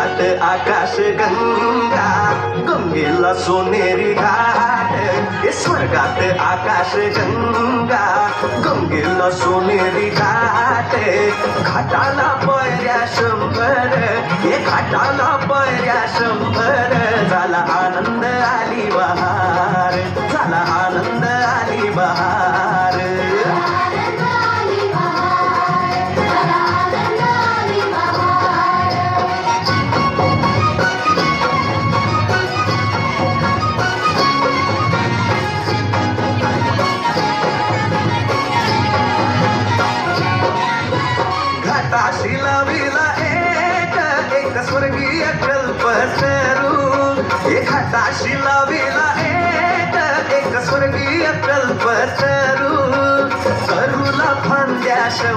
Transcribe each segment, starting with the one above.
स्वर्गात आकाश गंगा गंगेला सोनेरी घाट हे स्वर्गात आकाश गंगा गंगेला सोनेरी घाट घाटाला पायऱ्या 100 हे घाटाला पायऱ्या 100 झाला आनंद आली बहार झाला आनंद आली बहार घाटाशी लाविला एक स्वर्गीय कल्पतरू हे घाटाशी लाविला एक स्वर्गीय कल्पतरू तरुला फांद्या 100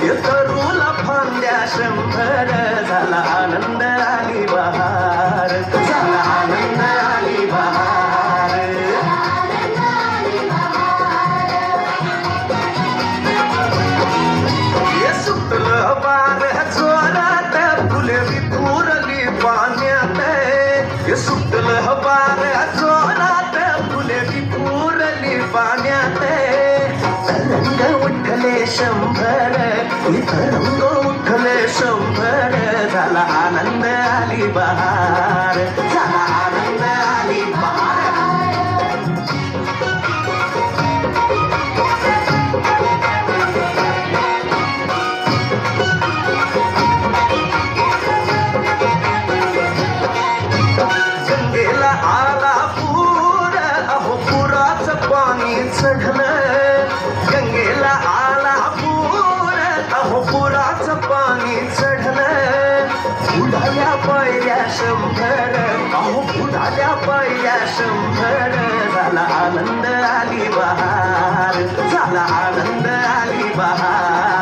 हे तरुला फांद्या 100 झाला आनंद आली बहार झाला आनंद आली बहार सुटलं बार जोरात फुले विखुरली पाण्यात सुटलं बार जोरात फुले विखुरली पाण्यात तरंग उठले 100 तरंग उठले 100 झाला आनंद आली बहार झाला आनंद आली बहार गंगेला आला पूर अहो पुराचं पाणी चढलं गंगेला आला पूर अहो पुराचं पाणी चढलं बुडाल्या पायऱ्या 100 अहो बुडाल्या पायऱ्या 100 झाला आनंद आली बहार झाला आनंद आली बहार